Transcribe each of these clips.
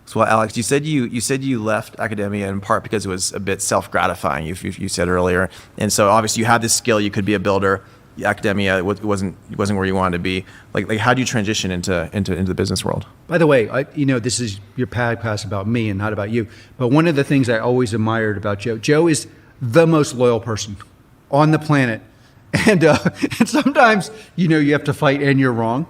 So, Alex, you said you left academia in part because it was a bit self-gratifying. You said earlier, and so obviously you had this skill. You could be a builder. Academia wasn't where you wanted to be. Like how do you transition into the business world? By the way, this is your podcast about me and not about you. But one of the things I always admired about Joe. Joe is the most loyal person on the planet, and sometimes you have to fight and you're wrong.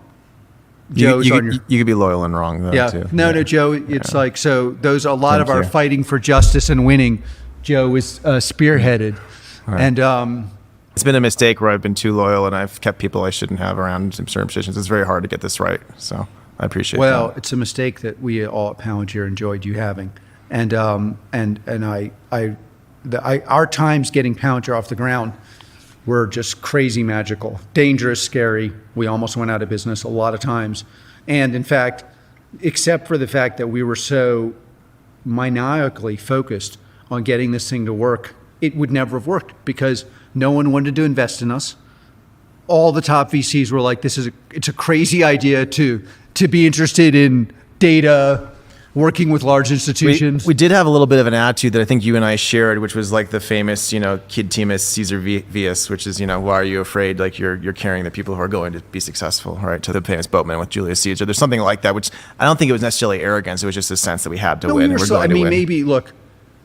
You could be loyal and wrong though, too. No, Joe, it's like, so those, a lot of our fighting for justice and winning, Joe is spearheaded. Right. And it's been a mistake where I've been too loyal and I've kept people I shouldn't have around in certain positions. It's very hard to get this right. So I appreciate that. Well, it's a mistake that we all at Palantir enjoyed you having. And our times getting Palantir off the ground were just crazy magical, dangerous, scary. We almost went out of business a lot of times. And in fact, except for the fact that we were so maniacally focused on getting this thing to work, it would never have worked because no one wanted to invest in us. All the top VCs were like, it's a crazy idea to be interested in data, working with large institutions. We did have a little bit of an attitude that I think you and I shared, which was like the famous, Quid timis Caesar vius, which is, why are you afraid? Like you're carrying the people who are going to be successful, right? To the famous boatman with Julius Caesar. There's something like that, which I don't think it was necessarily arrogance. It was just a sense that we had to win. Maybe look,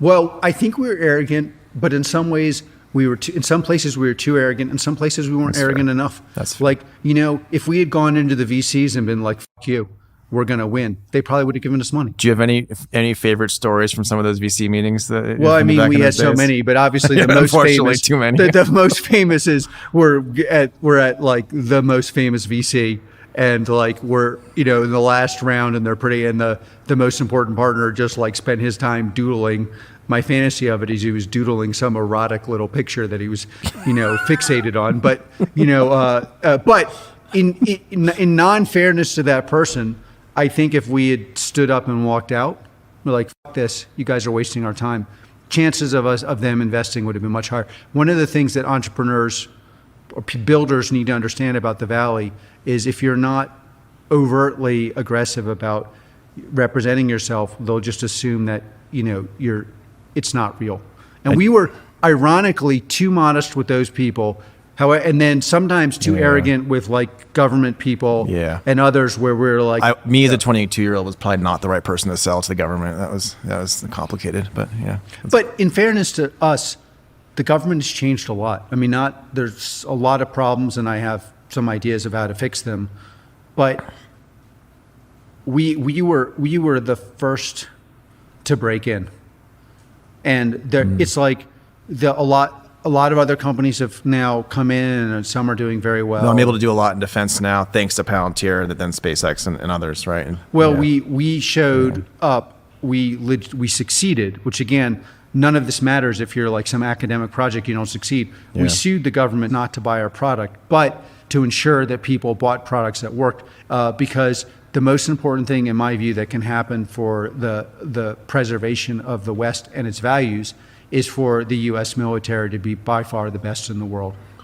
well, I think we were arrogant, but in some ways in some places we were too arrogant. In some places we weren't arrogant enough. That's like, if we had gone into the VCs and been like, fuck you, we're going to win, they probably would have given us money. Do you have any favorite stories from some of those VC meetings? We had so many, but obviously the most famous, too many. The most famous is we're at like the most famous VC, and like we're in the last round, and they're pretty, and the most important partner just like spent his time doodling. My fantasy of it is he was doodling some erotic little picture that he was fixated on, but but in non-fairness to that person, I think if we had stood up and walked out, we're like, fuck this, you guys are wasting our time, chances of them investing would have been much higher. One of the things that entrepreneurs or builders need to understand about the Valley is if you're not overtly aggressive about representing yourself, they'll just assume that it's not real. And we were ironically too modest with those people. However, and then sometimes too arrogant with like government people and others where we're like... Me as a 22-year-old was probably not the right person to sell to the government. That was complicated, but yeah. But in fairness to us, the government has changed a lot. I mean, there's a lot of problems and I have some ideas of how to fix them, but we were the first to break in. And it's like a lot of other companies have now come in and some are doing very well. No, I'm able to do a lot in defense now, thanks to Palantir and then SpaceX and others, right? And, we showed up, we succeeded, which again, none of this matters if you're like some academic project, you don't succeed. Yeah. We sued the government not to buy our product, but to ensure that people bought products that worked, because the most important thing in my view that can happen for the preservation of the West and its values is for the U.S. military to be by far the best in the world.